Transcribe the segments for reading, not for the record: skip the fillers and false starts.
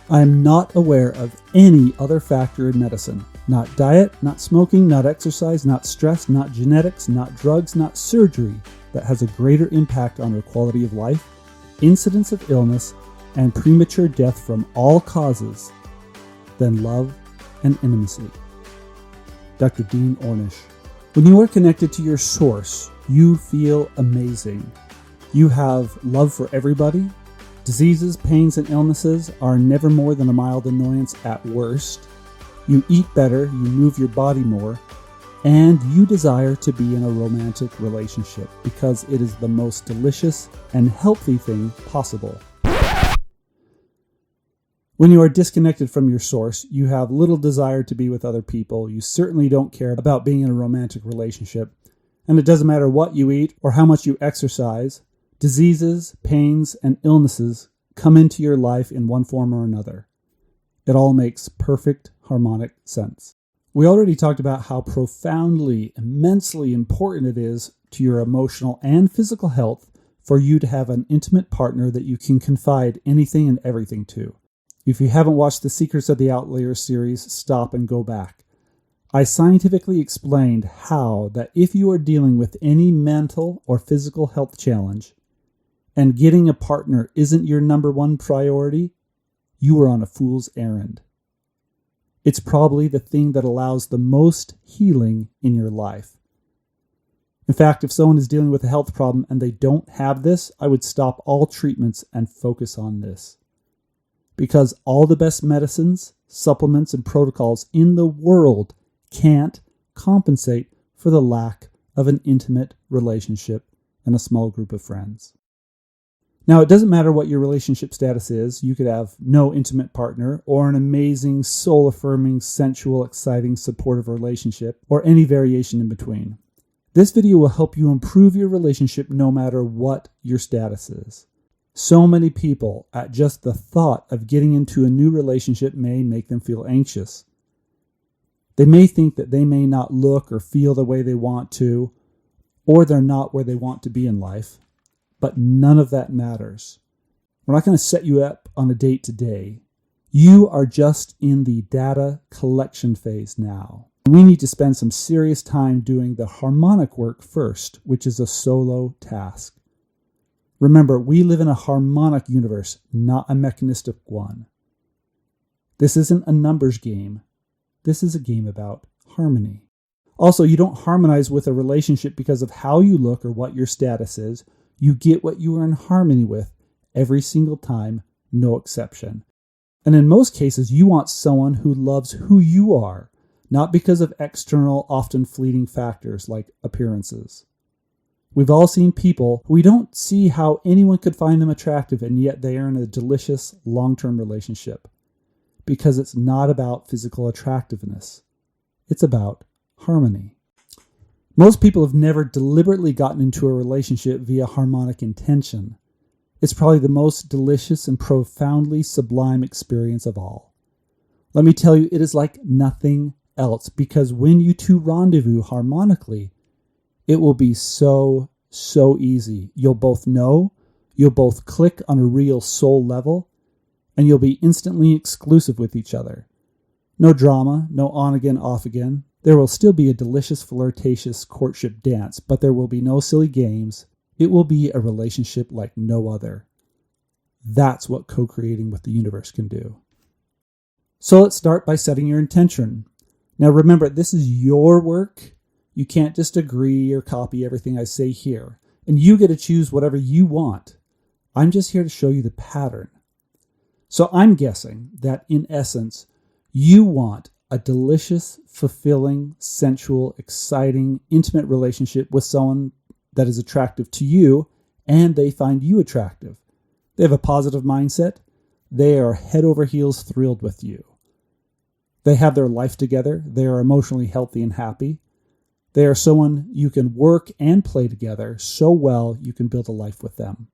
I am not aware of any other factor in medicine. Not diet, not smoking, not exercise, not stress, not genetics, not drugs, not surgery that has a greater impact on our quality of life, incidence of illness, and premature death from all causes than love and intimacy. Dr. Dean Ornish. When you are connected to your source, you feel amazing. You have love for everybody. Diseases, pains, and illnesses are never more than a mild annoyance at worst. You eat better, you move your body more, and you desire to be in a romantic relationship because it is the most delicious and healthy thing possible. When you are disconnected from your source, you have little desire to be with other people. You certainly don't care about being in a romantic relationship. And it doesn't matter what you eat or how much you exercise. Diseases, pains, and illnesses come into your life in one form or another. It all makes perfect harmonic sense. We already talked about how profoundly, immensely important it is to your emotional and physical health for you to have an intimate partner that you can confide anything and everything to. If you haven't watched the Secrets of the Outliers series, stop and go back. I scientifically explained how that if you are dealing with any mental or physical health challenge and getting a partner isn't your number one priority, you are on a fool's errand. It's probably the thing that allows the most healing in your life. In fact, if someone is dealing with a health problem and they don't have this, I would stop all treatments and focus on this. Because all the best medicines, supplements, and protocols in the world can't compensate for the lack of an intimate relationship and a small group of friends. Now, it doesn't matter what your relationship status is. You could have no intimate partner or an amazing, soul-affirming, sensual, exciting, supportive relationship, or any variation in between. This video will help you improve your relationship no matter what your status is. So many people, at just the thought of getting into a new relationship, may make them feel anxious. They may think that they may not look or feel the way they want to, or they're not where they want to be in life. But none of that matters. We're not going to set you up on a date today. You are just in the data collection phase now. We need to spend some serious time doing the harmonic work first, which is a solo task. Remember, we live in a harmonic universe, not a mechanistic one. This isn't a numbers game. This is a game about harmony. Also, you don't harmonize with a relationship because of how you look or what your status is. You get what you are in harmony with every single time, no exception. And in most cases, you want someone who loves who you are, not because of external, often fleeting factors like appearances. We've all seen people who we don't see how anyone could find them attractive, and yet they are in a delicious long-term relationship. Because it's not about physical attractiveness. It's about harmony. Most people have never deliberately gotten into a relationship via harmonic intention. It's probably the most delicious and profoundly sublime experience of all. Let me tell you, it is like nothing else, because when you two rendezvous harmonically, it will be so easy. You'll both know, you'll both click on a real soul level, and you'll be instantly exclusive with each other. No drama, no on again, off again. There will still be a delicious, flirtatious courtship dance, but there will be no silly games. It will be a relationship like no other. That's what co-creating with the universe can do. So let's start by setting your intention. Now remember, this is your work. You can't just agree or copy everything I say here. And you get to choose whatever you want. I'm just here to show you the pattern. So I'm guessing that in essence, you want a delicious, fulfilling, sensual, exciting, intimate relationship with someone that is attractive to you and they find you attractive. They have a positive mindset. They are head over heels thrilled with you. They have their life together. They are emotionally healthy and happy. They are someone you can work and play together so well you can build a life with them.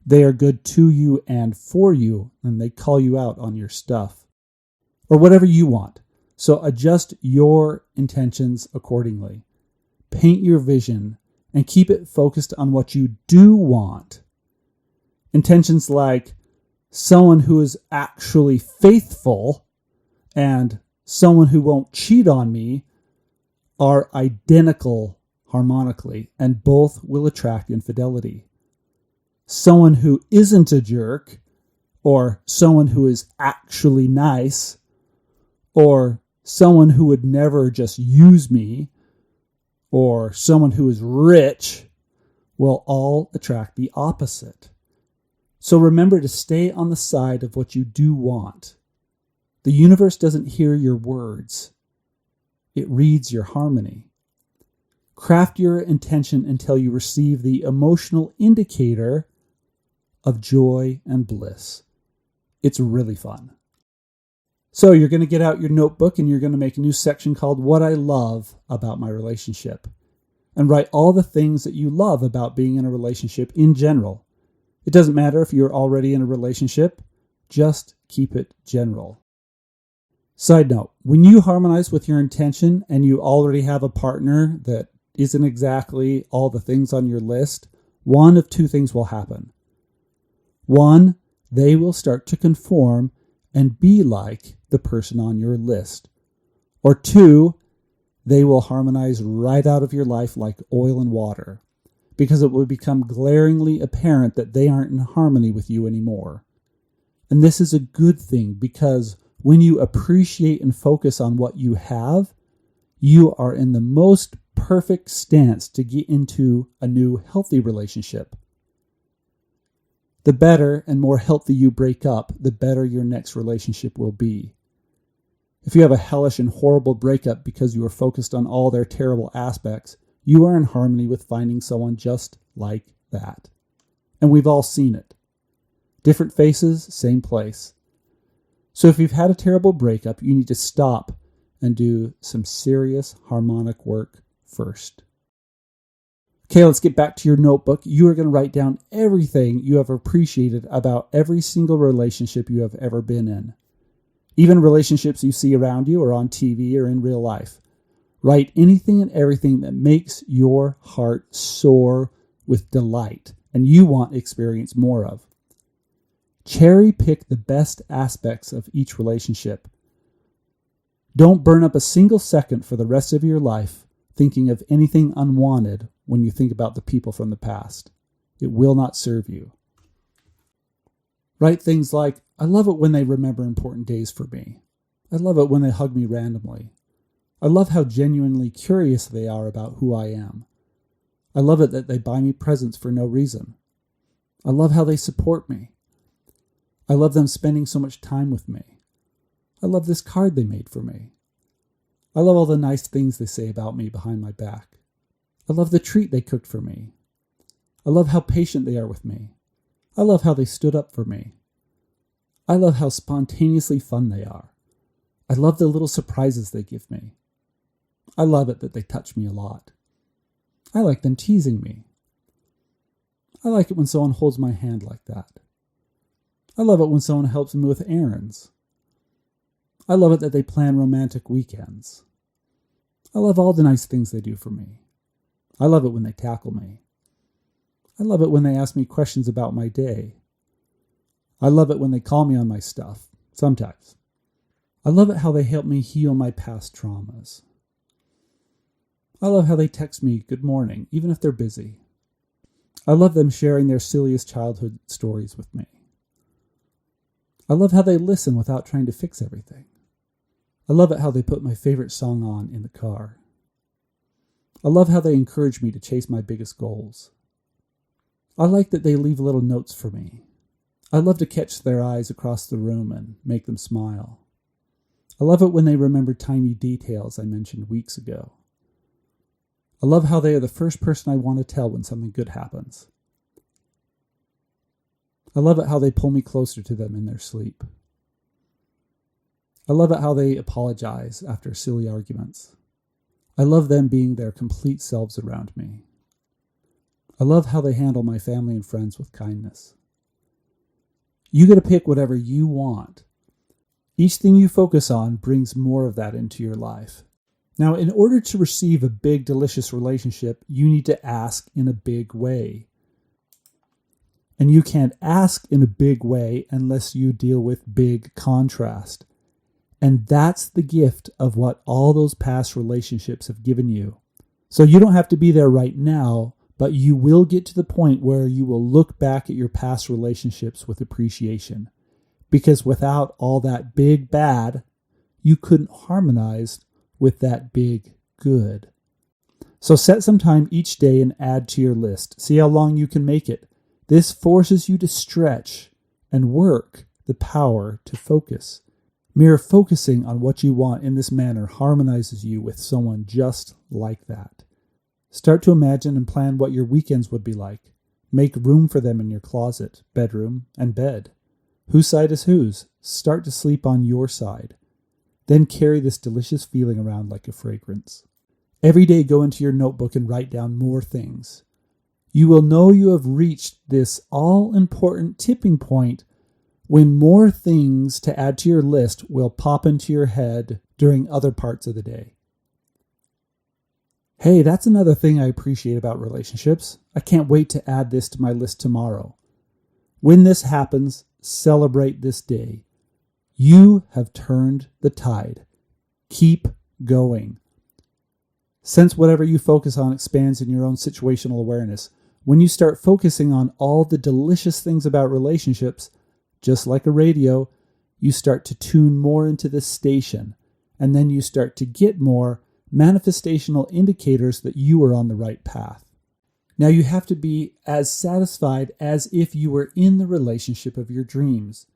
They are good to you and for you, and they call you out on your stuff. Or whatever you want. So adjust your intentions accordingly. Paint your vision and keep it focused on what you do want. Intentions like someone who is actually faithful and someone who won't cheat on me are identical harmonically, and both will attract infidelity. Someone who isn't a jerk, or someone who is actually nice, or someone who would never just use me, or someone who is rich, will all attract the opposite. So remember to stay on the side of what you do want. The universe doesn't hear your words. It reads your harmony. Craft your intention until you receive the emotional indicator of joy and bliss. It's really fun. So you're going to get out your notebook and you're going to make a new section called What I Love About My Relationship. And write all the things that you love about being in a relationship in general. It doesn't matter if you're already in a relationship, just keep it general. Side note, when you harmonize with your intention and you already have a partner that isn't exactly all the things on your list, one of two things will happen. One, they will start to conform and be like the person on your list. Or two, they will harmonize right out of your life like oil and water, because it will become glaringly apparent that they aren't in harmony with you anymore. And this is a good thing, because when you appreciate and focus on what you have, you are in the most perfect stance to get into a new healthy relationship. The better and more healthy you break up, the better your next relationship will be. If you have a hellish and horrible breakup because you are focused on all their terrible aspects, you are in harmony with finding someone just like that. And we've all seen it. Different faces, same place. So if you've had a terrible breakup, you need to stop and do some serious harmonic work first. Okay, let's get back to your notebook. You are going to write down everything you have appreciated about every single relationship you have ever been in. Even relationships you see around you or on TV or in real life. Write anything and everything that makes your heart soar with delight and you want to experience more of. Cherry pick the best aspects of each relationship. Don't burn up a single second for the rest of your life thinking of anything unwanted when you think about the people from the past. It will not serve you. Write things like, I love it when they remember important days for me. I love it when they hug me randomly. I love how genuinely curious they are about who I am. I love it that they buy me presents for no reason. I love how they support me. I love them spending so much time with me. I love this card they made for me. I love all the nice things they say about me behind my back. I love the treat they cooked for me. I love how patient they are with me. I love how they stood up for me. I love how spontaneously fun they are. I love the little surprises they give me. I love it that they touch me a lot. I like them teasing me. I like it when someone holds my hand like that. I love it when someone helps me with errands. I love it that they plan romantic weekends. I love all the nice things they do for me. I love it when they tackle me. I love it when they ask me questions about my day. I love it when they call me on my stuff, sometimes. I love it how they help me heal my past traumas. I love how they text me good morning, even if they're busy. I love them sharing their silliest childhood stories with me. I love how they listen without trying to fix everything. I love it how they put my favorite song on in the car. I love how they encourage me to chase my biggest goals. I like that they leave little notes for me. I love to catch their eyes across the room and make them smile. I love it when they remember tiny details I mentioned weeks ago. I love how they are the first person I want to tell when something good happens. I love it how they pull me closer to them in their sleep. I love it how they apologize after silly arguments. I love them being their complete selves around me. I love how they handle my family and friends with kindness. You get to pick whatever you want. Each thing you focus on brings more of that into your life. Now, in order to receive a big, delicious relationship, you need to ask in a big way. And you can't ask in a big way unless you deal with big contrast. And that's the gift of what all those past relationships have given you. So you don't have to be there right now, but you will get to the point where you will look back at your past relationships with appreciation. Because without all that big bad, you couldn't harmonize with that big good. So set some time each day and add to your list. See how long you can make it. This forces you to stretch and work the power to focus. Mere focusing on what you want in this manner harmonizes you with someone just like that. Start to imagine and plan what your weekends would be like. Make room for them in your closet, bedroom, and bed. Whose side is whose? Start to sleep on your side. Then carry this delicious feeling around like a fragrance. Every day go into your notebook and write down more things. You will know you have reached this all-important tipping point when more things to add to your list will pop into your head during other parts of the day. Hey, that's another thing I appreciate about relationships. I can't wait to add this to my list tomorrow. When this happens, celebrate this day. You have turned the tide. Keep going. Since whatever you focus on expands in your own situational awareness, when you start focusing on all the delicious things about relationships, just like a radio, you start to tune more into this station, and then you start to get more manifestational indicators that you are on the right path. Now you have to be as satisfied as if you were in the relationship of your dreams.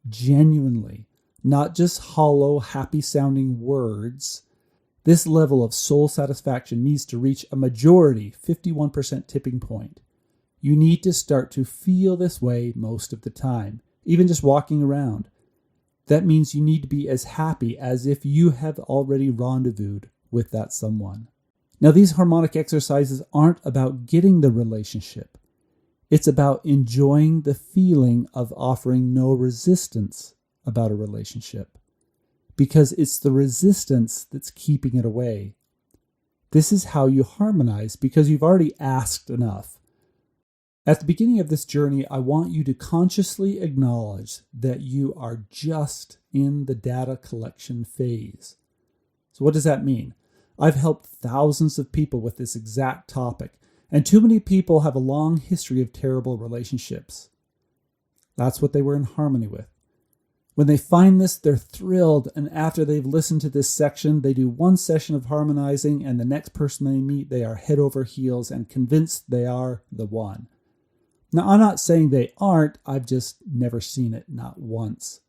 Genuinely, not just hollow, happy-sounding words. This level of soul satisfaction needs to reach a majority, 51% tipping point. You need to start to feel this way most of the time, even just walking around. That means you need to be as happy as if you have already rendezvoused with that someone. Now, these harmonic exercises aren't about getting the relationship. It's about enjoying the feeling of offering no resistance about a relationship. Because it's the resistance that's keeping it away. This is how you harmonize, because you've already asked enough. At the beginning of this journey, I want you to consciously acknowledge that you are just in the data collection phase. So what does that mean? I've helped thousands of people with this exact topic, and too many people have a long history of terrible relationships. That's what they were in harmony with. When they find this, they're thrilled, and after they've listened to this section, they do one session of harmonizing, and the next person they meet, they are head over heels and convinced they are the one. Now, I'm not saying they aren't, I've just never seen it, not once.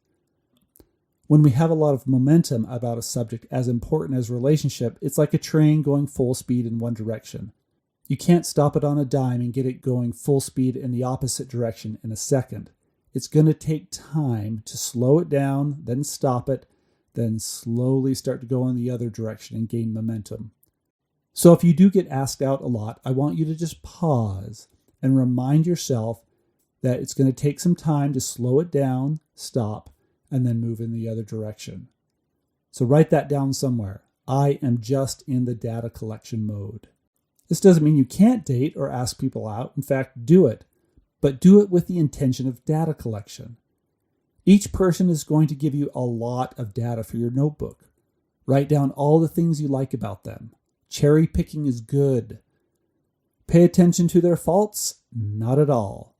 When we have a lot of momentum about a subject as important as relationship, it's like a train going full speed in one direction. You can't stop it on a dime and get it going full speed in the opposite direction in a second. It's going to take time to slow it down, then stop it, then slowly start to go in the other direction and gain momentum. So if you do get asked out a lot, I want you to just pause and remind yourself that it's going to take some time to slow it down, stop, and then move in the other direction. So write that down somewhere. I am just in the data collection mode. This doesn't mean you can't date or ask people out. In fact, do it. But do it with the intention of data collection. Each person is going to give you a lot of data for your notebook. Write down all the things you like about them. Cherry picking is good. Pay attention to their faults? Not at all.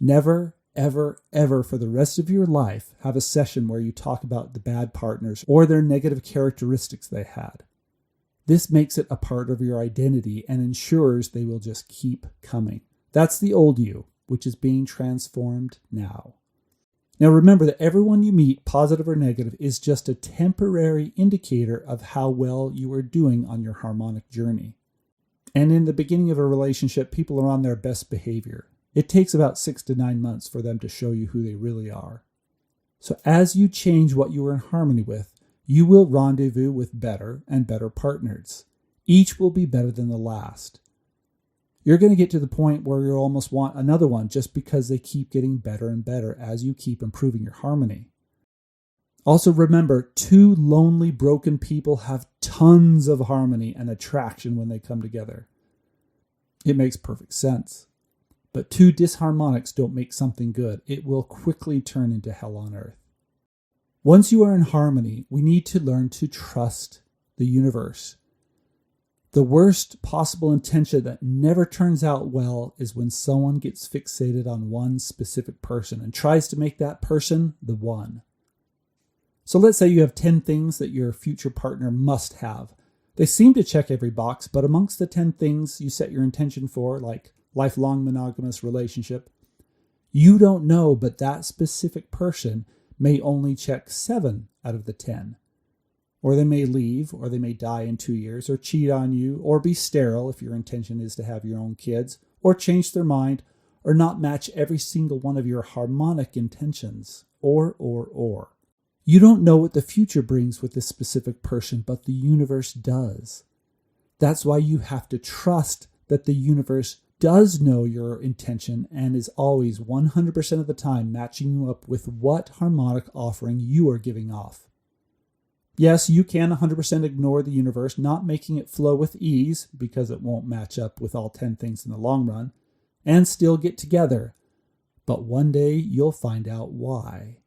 Never, ever, ever for the rest of your life have a session where you talk about the bad partners or their negative characteristics they had. This makes it a part of your identity and ensures they will just keep coming. That's the old you, which is being transformed now. Now remember that everyone you meet, positive or negative, is just a temporary indicator of how well you are doing on your harmonic journey. And in the beginning of a relationship, people are on their best behavior. It takes about 6 to 9 months for them to show you who they really are. So as you change what you are in harmony with, you will rendezvous with better and better partners. Each will be better than the last. You're going to get to the point where you almost want another one just because they keep getting better and better as you keep improving your harmony. Also remember, 2 lonely, broken people have tons of harmony and attraction when they come together. It makes perfect sense. But two disharmonics don't make something good. It will quickly turn into hell on earth. Once you are in harmony, we need to learn to trust the universe. The worst possible intention that never turns out well is when someone gets fixated on one specific person and tries to make that person the one. So let's say you have 10 things that your future partner must have. They seem to check every box, but amongst the 10 things you set your intention for, like lifelong monogamous relationship, you don't know, but that specific person may only check 7 out of the 10. Or they may leave, or they may die in 2 years, or cheat on you, or be sterile if your intention is to have your own kids, or change their mind, or not match every single one of your harmonic intentions, or. You don't know what the future brings with this specific person, but the universe does. That's why you have to trust that the universe does know your intention and is always 100% of the time matching you up with what harmonic offering you are giving off. Yes, you can 100% ignore the universe, not making it flow with ease because it won't match up with all 10 things in the long run, and still get together. But one day you'll find out why.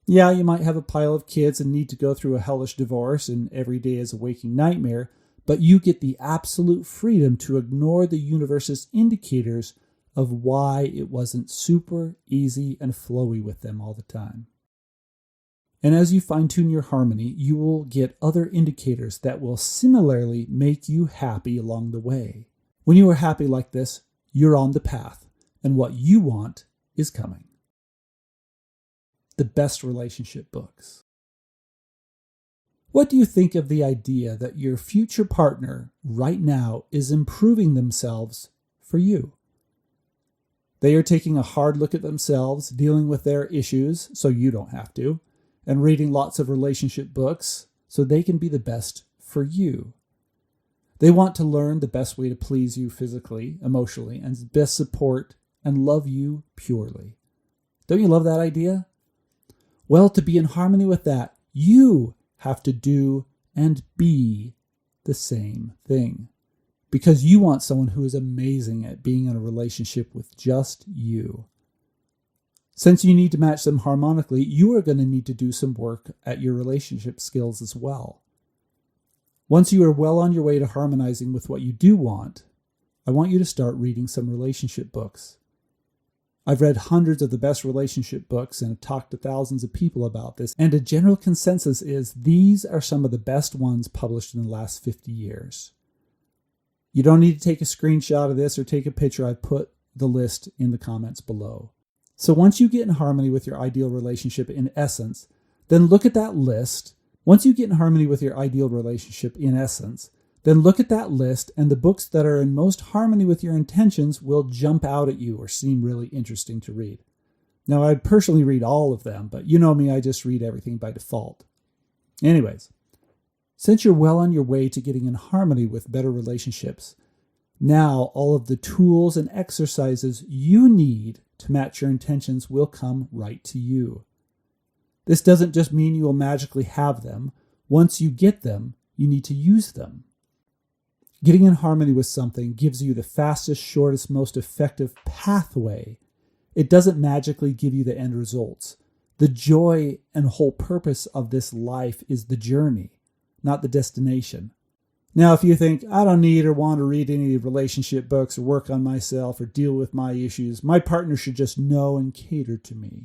Yeah, you might have a pile of kids and need to go through a hellish divorce and every day is a waking nightmare, but you get the absolute freedom to ignore the universe's indicators of why it wasn't super easy and flowy with them all the time. And as you fine-tune your harmony, you will get other indicators that will similarly make you happy along the way. When you are happy like this, you're on the path, and what you want is coming. The best relationship books. What do you think of the idea that your future partner right now is improving themselves for you? They are taking a hard look at themselves, dealing with their issues so you don't have to, and reading lots of relationship books so they can be the best for you. They want to learn the best way to please you physically, emotionally, and best support and love you purely. Don't you love that idea? Well, to be in harmony with that, you have to do and be the same thing. Because you want someone who is amazing at being in a relationship with just you. Since you need to match them harmonically, you are going to need to do some work at your relationship skills as well. Once you are well on your way to harmonizing with what you do want, I want you to start reading some relationship books. I've read hundreds of the best relationship books and have talked to thousands of people about this, and a general consensus is these are some of the best ones published in the last 50 years. You don't need to take a screenshot of this or take a picture. I put the list in the comments below. So once you get in harmony with your ideal relationship in essence, then look at that list. Once you get in harmony with your ideal relationship in essence, then look at that list, and the books that are in most harmony with your intentions will jump out at you or seem really interesting to read. Now, I personally read all of them, but you know me, I just read everything by default. Anyways, since you're well on your way to getting in harmony with better relationships, now all of the tools and exercises you need to match your intentions will come right to you. This doesn't just mean you will magically have them. Once you get them, you need to use them. Getting in harmony with something gives you the fastest, shortest, most effective pathway. It doesn't magically give you the end results. The joy and whole purpose of this life is the journey, not the destination. Now, if you think, I don't need or want to read any relationship books or work on myself or deal with my issues, my partner should just know and cater to me.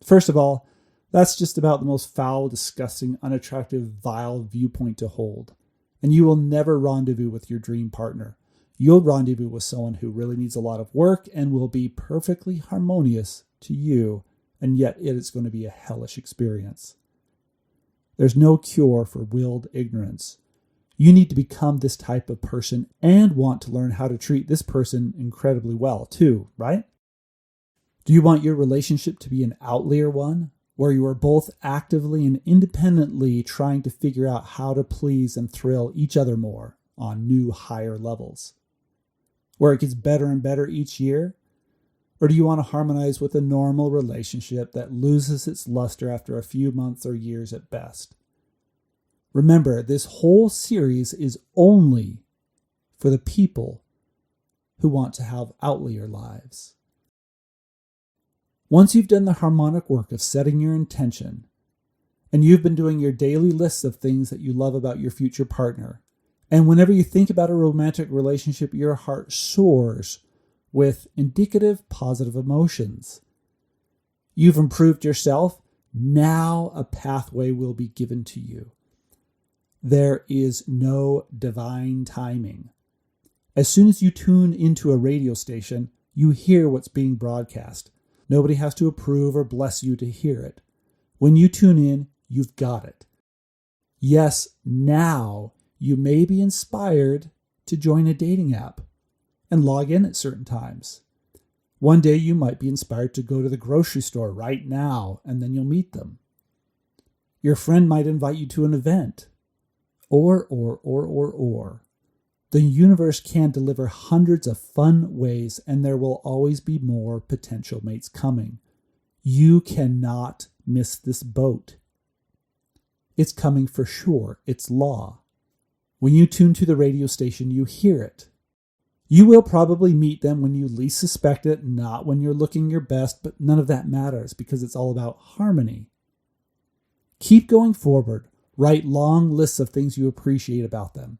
First of all, that's just about the most foul, disgusting, unattractive, vile viewpoint to hold. And you will never rendezvous with your dream partner. You'll rendezvous with someone who really needs a lot of work and will be perfectly harmonious to you, and yet it is going to be a hellish experience. There's no cure for willed ignorance. You need to become this type of person and want to learn how to treat this person incredibly well too, right? Do you want your relationship to be an outlier one, where you are both actively and independently trying to figure out how to please and thrill each other more on new, higher levels? Where it gets better and better each year? Or do you want to harmonize with a normal relationship that loses its luster after a few months or years at best? Remember, this whole series is only for the people who want to have outlier lives. Once you've done the harmonic work of setting your intention, and you've been doing your daily lists of things that you love about your future partner, and whenever you think about a romantic relationship, your heart soars with indicative positive emotions. You've improved yourself. Now a pathway will be given to you. There is no divine timing. As soon as you tune into a radio station, you hear what's being broadcast. Nobody has to approve or bless you to hear it. When you tune in, you've got it. Yes, now you may be inspired to join a dating app and log in at certain times. One day you might be inspired to go to the grocery store right now, and then you'll meet them. Your friend might invite you to an event. Or. The universe can deliver hundreds of fun ways, and there will always be more potential mates coming. You cannot miss this boat. It's coming for sure. It's law. When you tune to the radio station, you hear it. You will probably meet them when you least suspect it, not when you're looking your best, but none of that matters because it's all about harmony. Keep going forward. Write long lists of things you appreciate about them.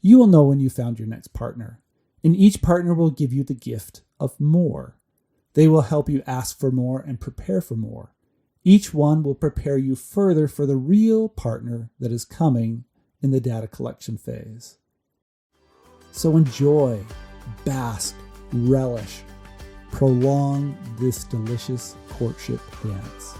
You will know when you found your next partner, and each partner will give you the gift of more. They will help you ask for more and prepare for more. Each one will prepare you further for the real partner that is coming in the data collection phase. So enjoy, bask, relish, prolong this delicious courtship dance.